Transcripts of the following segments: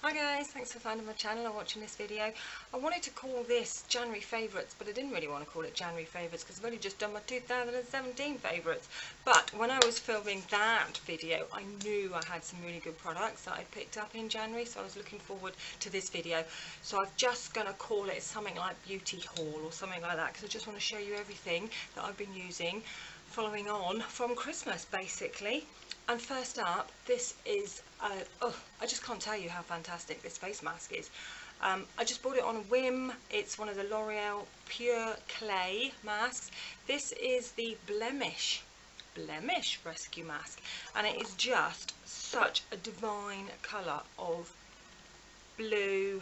Hi guys, thanks for finding my channel and watching this video. I wanted to call this January favourites, but I didn't really want to call it January favourites because I've only just done my 2017 favourites. But when I was filming that video, I knew I had some really good products that I picked up in January, so I was looking forward to this video. So I'm just going to call it something like beauty haul or something like that, because I just want to show you everything that I've been using following on from Christmas basically. And first up, this is, I just can't tell you how fantastic this face mask is. I just bought it on a whim. It's one of the L'Oreal Pure Clay masks. This is the Blemish Rescue Mask. And it is just such a divine colour of blue,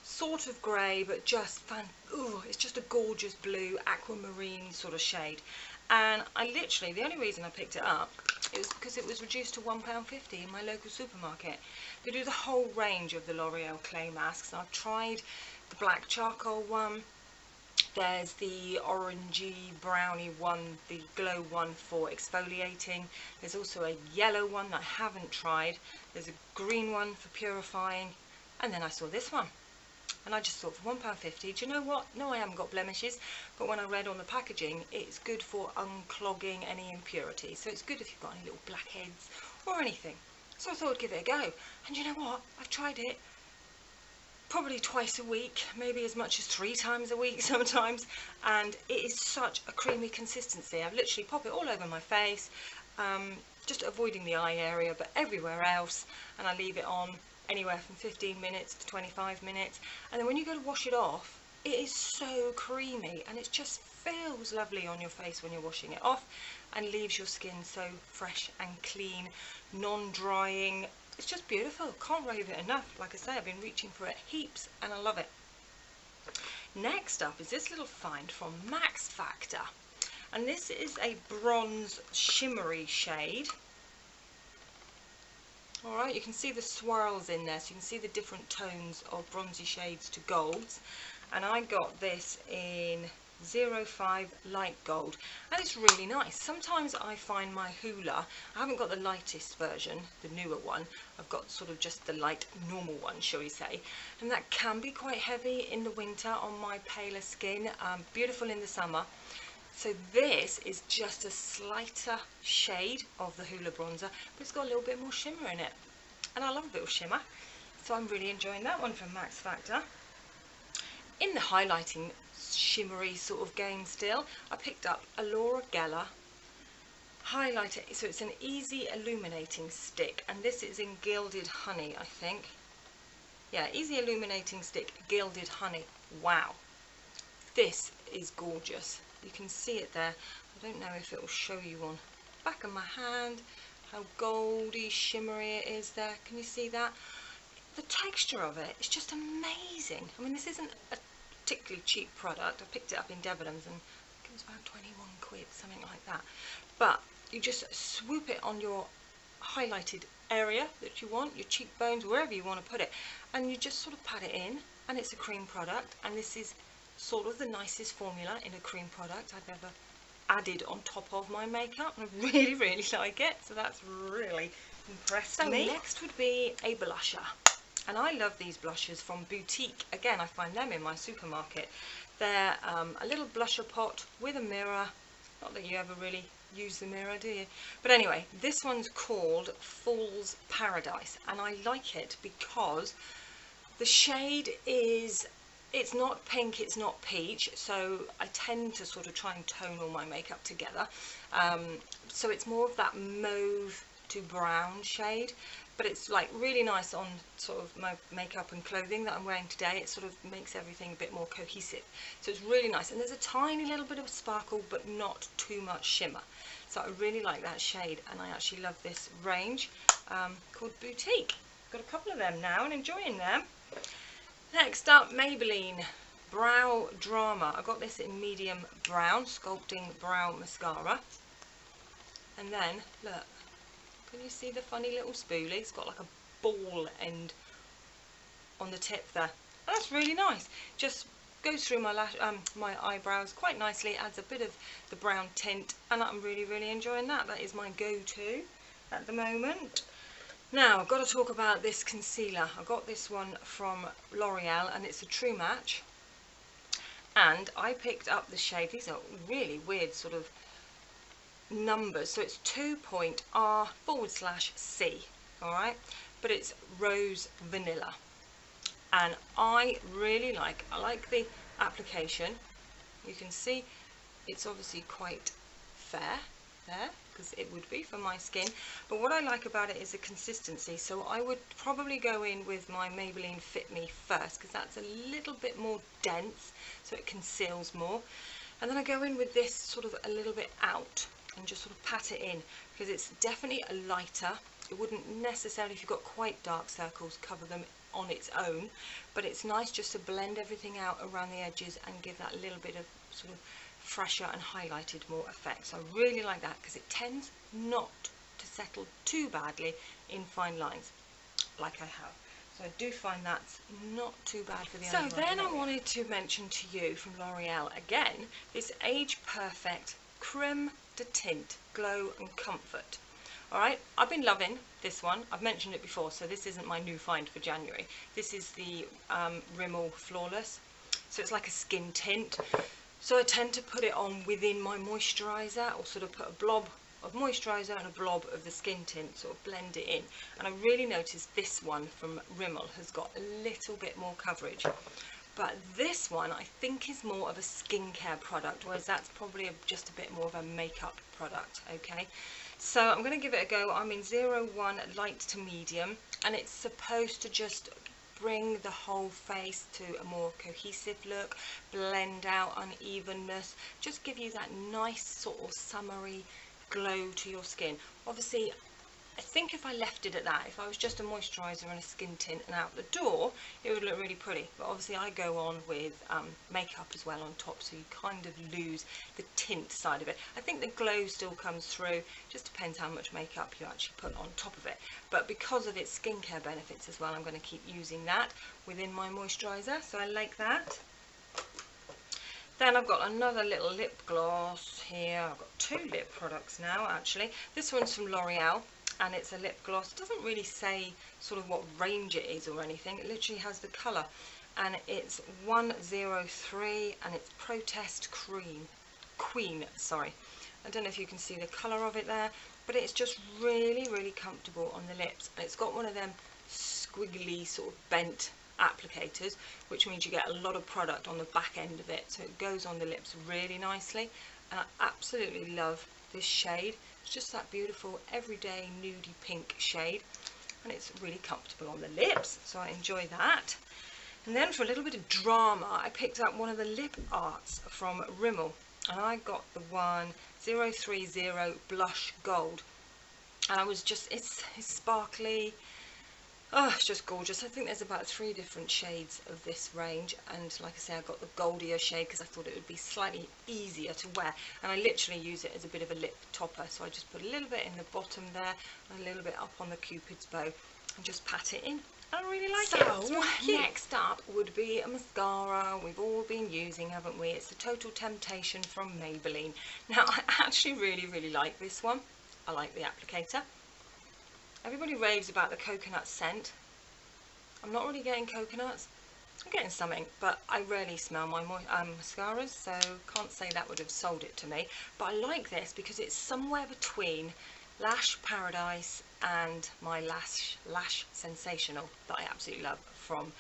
sort of grey, but just it's just a gorgeous blue aquamarine sort of shade. And I literally, the only reason I picked it up, it was because it was reduced to £1.50 in my local supermarket. They do the whole range of the L'Oreal clay masks. I've tried the black charcoal one, there's the orangey brownie one, the glow one for exfoliating, there's also a yellow one that I haven't tried, there's a green one for purifying, and then I saw this one. And I just thought, for £1.50, do you know what? No, I haven't got blemishes, but when I read on the packaging, it's good for unclogging any impurities. So it's good if you've got any little blackheads or anything. So I thought I'd give it a go. And you know what? I've tried it probably twice a week, maybe as much as 3 times a week sometimes. And it is such a creamy consistency. I've literally popped it all over my face, just avoiding the eye area, but everywhere else. And I leave it on anywhere from 15 minutes to 25 minutes, and then when you go to wash it off, it is so creamy and it just feels lovely on your face when you're washing it off, and leaves your skin so fresh and clean, non-drying. It's just beautiful. Can't rave it enough. Like I say, I've been reaching for it heaps and I love it. Next up is this little find from Max Factor, and this is a bronze shimmery shade. Alright, you can see the swirls in there, so you can see the different tones of bronzy shades to golds. And I got this in 05 light gold, and it's really nice. Sometimes I find my Hoola, I haven't got the lightest version, the newer one, I've got sort of just the light normal one, shall we say, and that can be quite heavy in the winter on my paler skin, beautiful in the summer. So this is just a slighter shade of the Hoola bronzer, but it's got a little bit more shimmer in it. And I love a bit of shimmer, so I'm really enjoying that one from Max Factor. In the highlighting shimmery sort of game still, I picked up a Laura Geller highlighter. So it's an easy illuminating stick, and this is in Gilded Honey, I think. Yeah, easy illuminating stick, Gilded Honey. Wow, this is gorgeous. You can see it there. I don't know if it will show you on the back of my hand how goldy shimmery it is there. Can you see that? The texture of it is just amazing. I mean, this isn't a particularly cheap product. I picked it up in Debenhams and it was about 21 quid, something like that. But you just swoop it on your highlighted area that you want, your cheekbones, wherever you want to put it, and you just sort of pat it in, and it's a cream product, and this is sort of the nicest formula in a cream product I've ever added on top of my makeup. I really like it, so that's really impressed me. Next would be a blusher, and I love these blushers from Boutique. Again, I find them in my supermarket. They're a little blusher pot with a mirror. Not that you ever really use the mirror, do you? But anyway, this one's called Fool's Paradise, and I like it because the shade is, it's not pink, it's not peach, so I tend to sort of try and tone all my makeup together. So it's more of that mauve to brown shade, but it's like really nice on sort of my makeup and clothing that I'm wearing today. It sort of makes everything a bit more cohesive. So it's really nice, and there's a tiny little bit of sparkle, but not too much shimmer. So I really like that shade, and I actually love this range called Boutique. Got a couple of them now and enjoying them. Next up, Maybelline Brow Drama. I got this in medium brown, sculpting brow mascara. And then, look, can you see the funny little spoolie? It's got like a ball end on the tip there. And that's really nice. Just goes through my my eyebrows quite nicely, adds a bit of the brown tint, and I'm really enjoying that. That is my go-to at the moment. Now, I've got to talk about this concealer. I got this one from L'Oreal and it's a true match. And I picked up the shade, these are really weird sort of numbers, so it's 2.R/C, alright? But it's Rose Vanilla. And I really like the application. You can see it's obviously quite fair there, because it would be for my skin, but what I like about it is the consistency. So I would probably go in with my Maybelline Fit Me first, because that's a little bit more dense, so it conceals more, and then I go in with this sort of a little bit out and just sort of pat it in, because it's definitely a lighter. It wouldn't necessarily, if you've got quite dark circles, cover them on its own, but it's nice just to blend everything out around the edges and give that little bit of sort of fresher and highlighted more effect. So I really like that, because it tends not to settle too badly in fine lines like I have. So I do find that's not too bad for the under. So then I wanted to mention to you from L'Oreal again this Age Perfect Crème de Teint Glow and Comfort. Alright, I've been loving this one. I've mentioned it before, so this isn't my new find for January. This is the Rimmel Flawless. So it's like a skin tint. So I tend to put it on within my moisturiser, or sort of put a blob of moisturiser and a blob of the skin tint, sort of blend it in. And I really noticed this one from Rimmel has got a little bit more coverage. But this one I think is more of a skincare product, whereas that's probably just a bit more of a makeup product, okay? So I'm going to give it a go. I'm in 01 light to medium, and it's supposed to just bring the whole face to a more cohesive look, blend out unevenness, just give you that nice sort of summery glow to your skin. Obviously, I think if I left it at that, if I was just a moisturiser and a skin tint and out the door, it would look really pretty. But obviously I go on with makeup as well on top, so you kind of lose the tint side of it. I think the glow still comes through, just depends how much makeup you actually put on top of it. But because of its skincare benefits as well, I'm going to keep using that within my moisturiser, so I like that. Then I've got another little lip gloss here. I've got two lip products now actually. This one's from L'Oreal, and it's a lip gloss. It doesn't really say sort of what range it is or anything. It literally has the colour, and it's 103, and it's Protest Queen, sorry. I don't know if you can see the colour of it there, but it's just really, really comfortable on the lips. And it's got one of them squiggly sort of bent applicators, which means you get a lot of product on the back end of it, so it goes on the lips really nicely. And I absolutely love this shade. It's just that beautiful everyday nudie pink shade, and it's really comfortable on the lips, so I enjoy that. And then for a little bit of drama, I picked up one of the lip arts from Rimmel, and I got the one 030 Blush Gold, and I was just, it's sparkly. Oh, it's just gorgeous. I think there's about 3 different shades of this range, and like I say, I got the goldier shade because I thought it would be slightly easier to wear, and I literally use it as a bit of a lip topper. So I just put a little bit in the bottom there and a little bit up on the Cupid's bow and just pat it in. I really like it. So next up would be a mascara we've all been using, haven't we? It's the Total Temptation from Maybelline. Now I actually really like this one. I like the applicator. Everybody raves about the coconut scent. I'm not really getting coconuts. I'm getting something, but I rarely smell my mascaras, so can't say that would have sold it to me. But I like this because it's somewhere between Lash Paradise and my Lash Sensational that I absolutely love from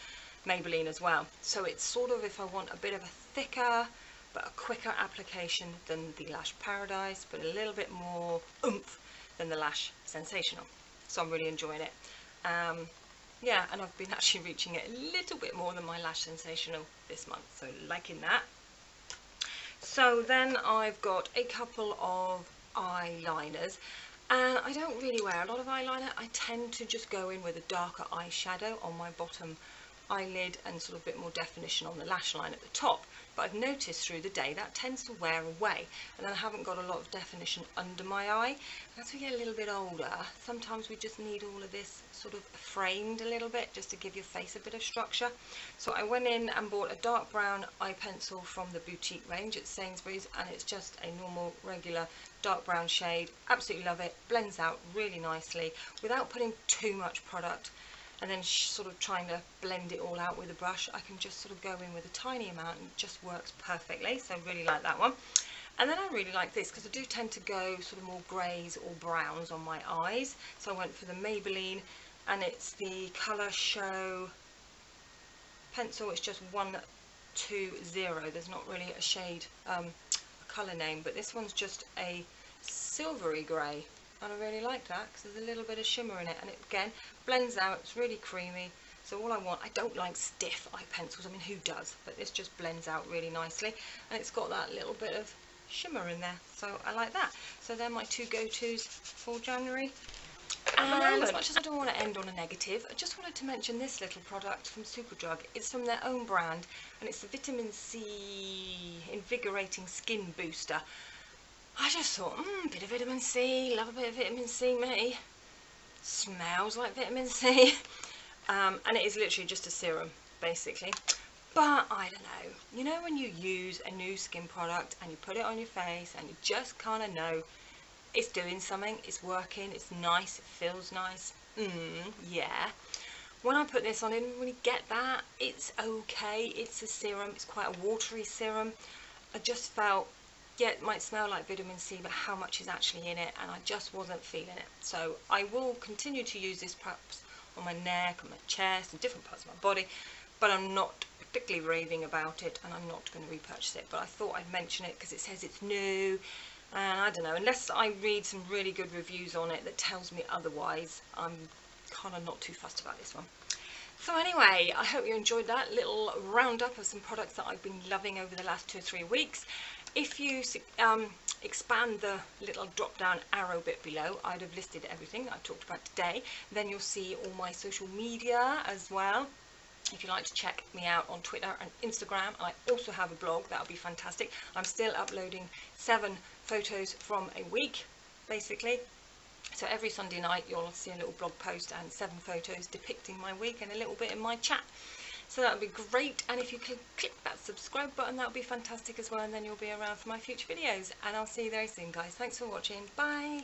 Maybelline as well. So it's sort of, if I want a bit of a thicker but a quicker application than the Lash Paradise, but a little bit more oomph than the Lash Sensational. So I'm really enjoying it. Yeah, and I've been actually reaching it a little bit more than my Lash Sensational this month, so liking that. So then I've got a couple of eyeliners, and I don't really wear a lot of eyeliner. I tend to just go in with a darker eyeshadow on my bottom eyelid and sort of a bit more definition on the lash line at the top. But I've noticed through the day that tends to wear away, and then I haven't got a lot of definition under my eye. As we get a little bit older, sometimes we just need all of this sort of framed a little bit just to give your face a bit of structure. So I went in and bought a dark brown eye pencil from the boutique range at Sainsbury's, and it's just a normal regular dark brown shade. Absolutely love it, blends out really nicely without putting too much product and then sort of trying to blend it all out with a brush. I can just sort of go in with a tiny amount and it just works perfectly, so I really like that one. And then I really like this because I do tend to go sort of more greys or browns on my eyes, so I went for the Maybelline, and it's the Colour Show pencil. It's just 120. There's not really a shade, a colour name, but this one's just a silvery grey, and I really like that because there's a little bit of shimmer in it, and it again blends out. It's really creamy. So all I want, I don't like stiff eye pencils, I mean who does, but this just blends out really nicely, and it's got that little bit of shimmer in there, so I like that. So they're my two go-tos for January. And as much as I don't want to end on a negative, I just wanted to mention this little product from Superdrug. It's from their own brand, and it's the Vitamin C Invigorating Skin Booster. I just thought, bit of vitamin C, love a bit of vitamin C, me. Smells like vitamin C. And it is literally just a serum, basically. But I don't know, you know when you use a new skin product and you put it on your face and you just kind of know it's doing something, it's working, it's nice, it feels nice. Yeah. When I put this on, I didn't really get that. It's okay, it's a serum, it's quite a watery serum. I just felt, yeah, it might smell like vitamin C, but how much is actually in it? And I just wasn't feeling it. So I will continue to use this perhaps on my neck, on my chest, and different parts of my body, but I'm not particularly raving about it, and I'm not going to repurchase it. But I thought I'd mention it because it says it's new, and I don't know, unless I read some really good reviews on it that tells me otherwise, I'm kind of not too fussed about this one. So anyway, I hope you enjoyed that little roundup of some products that I've been loving over the last 2 or 3 weeks. If you expand the little drop down arrow bit below, I'd have listed everything that I've talked about today. Then you'll see all my social media as well, if you'd like to check me out on Twitter and Instagram. I also have a blog, that'll be fantastic. I'm still uploading 7 photos from a week, basically. So every Sunday night you'll see a little blog post and 7 photos depicting my week and a little bit in my chat. So that would be great, and if you could click that subscribe button, that would be fantastic as well, and then you'll be around for my future videos. And I'll see you very soon, guys. Thanks for watching. Bye!